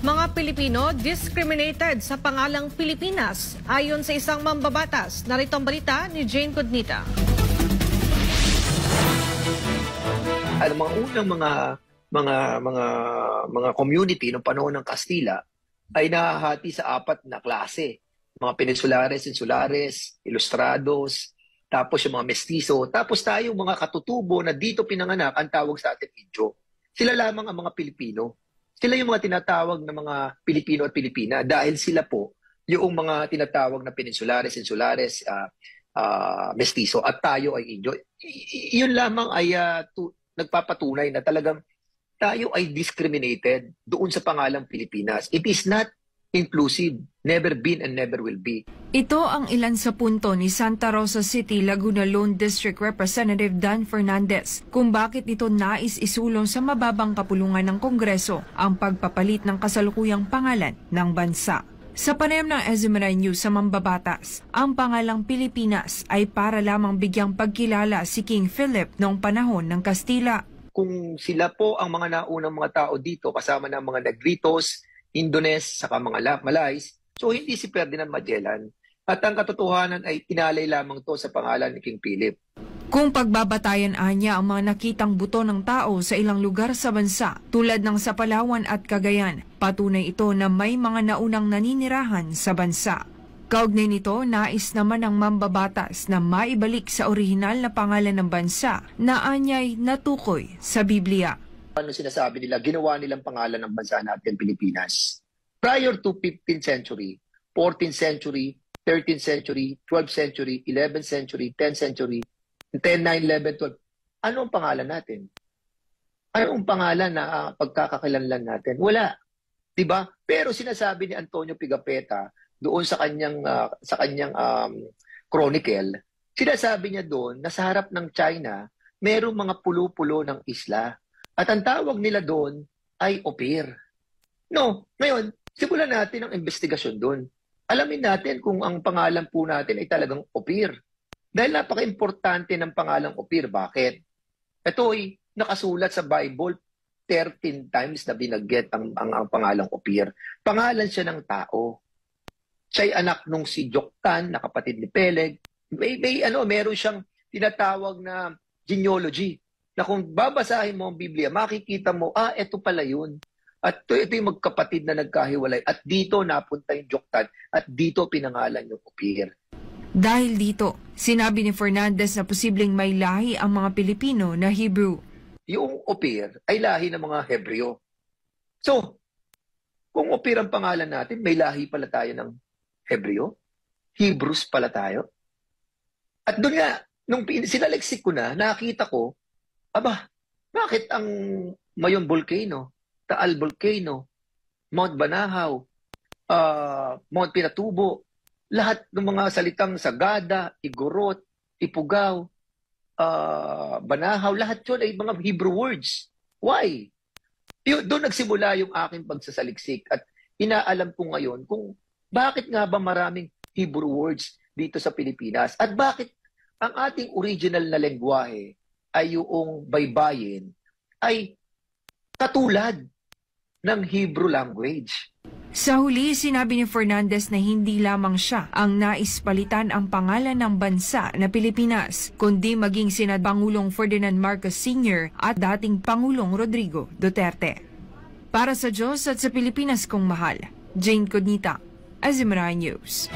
Mga Pilipino discriminated sa pangalang Pilipinas ayon sa isang mambabatas. Narito ang balita ni Jane Codnita. Ang mga unang mga community noong panahon ng Kastila ay nahahati sa 4 na klase. Mga Peninsulares, Insulares, Ilustrados, tapos yung mga Mestizo, tapos tayong mga katutubo na dito pinanganak ang tawag sa atin Indio. Sila lamang ang mga Pilipino. Sila yung mga tinatawag na mga Pilipino at Pilipina dahil sila po yung mga tinatawag na Peninsulares, Insulares, Mestizo at tayo ay Indio. Yun lamang ay nagpapatunay na talagang tayo ay discriminated doon sa pangalang Pilipinas. It is not inclusive, never been and never will be. Ito ang ilan sa punto ni Santa Rosa City, Laguna Lone District Representative Dan Fernandez kung bakit ito nais isulong sa mababang kapulungan ng Kongreso ang pagpapalit ng kasalukuyang pangalan ng bansa. Sa panayam ng SMNI News sa mambabatas, ang pangalang Pilipinas ay para lamang bigyang pagkilala si King Philip noong panahon ng Kastila. Kung sila po ang mga naunang mga tao dito kasama ng mga Negritos, Indones, saka mga Malays, so hindi si Ferdinand Magellan. At ang katotohanan ay inalay lamang to sa pangalan ni King Philip. Kung pagbabatayan niya ang mga nakitang buto ng tao sa ilang lugar sa bansa, tulad ng sa Palawan at Cagayan, patunay ito na may mga naunang naninirahan sa bansa. Kaugnay nito, nais naman ng mambabatas na maibalik sa orihinal na pangalan ng bansa na anyay natukoy sa Biblia. Ano sinasabi nila, ginawa nilang pangalan ng bansa natin, Pilipinas. Prior to 15th century, 14th century, 13th century, 12th century, 11th century, 10th century, 10, 9, 11, 12. Ano ang pangalan natin? Ano ang pangalan na pagkakakilanlan natin? Wala. Diba? Pero sinasabi ni Antonio Pigafetta doon sa kanyang chronicle, sinasabi niya doon na sa harap ng China, merong mga pulo-pulo ng isla. At ang tawag nila doon ay au pair. No, ngayon, simulan natin ang investigasyon doon. Alamin natin kung ang pangalan po natin ay talagang au pair. Dahil napaka-importante ng pangalang au pair. Bakit? Ito ay nakasulat sa Bible 13 times na binagget ang pangalang au pair. Pangalan siya ng tao. Siya'y anak nung si Joktan, na kapatid ni Peleg. Meron siyang tinatawag na genealogy. Na kung babasahin mo ang Biblia, makikita mo, eto pala yun. At ito yung magkapatid na nagkahiwalay. At dito napunta yung Joktan. At dito pinangalan yung au pair. Dahil dito, sinabi ni Fernandez na posibleng may lahi ang mga Pilipino na Hebrew. Yung au pair ay lahi ng mga Hebreo. So, kung au pair ang pangalan natin, may lahi pala tayo ng Hebreo? Hebrews pala tayo? At doon nga, nung sinaliksik ko na, nakita ko, bakit ang Mayon Volcano, Taal Volcano, Mount Banahaw, Mount Pinatubo, lahat ng mga salitang Sagada, Igorot, Ipugaw, Banahaw, lahat yun ay mga Hebrew words. Why? Doon nagsimula yung aking pagsasaliksik at inaalam ko ngayon kung bakit nga ba maraming Hebrew words dito sa Pilipinas at bakit ang ating original na lengguwahe ay yung baybayin ay katulad ng Hebrew language. Sa huli, sinabi ni Fernandez na hindi lamang siya ang nais palitan ang pangalan ng bansa na Pilipinas, kundi maging sina Pangulong Ferdinand Marcos Sr. at dating Pangulong Rodrigo Duterte. Para sa Diyos at sa Pilipinas kong mahal, Jane Codnita, SMNI News.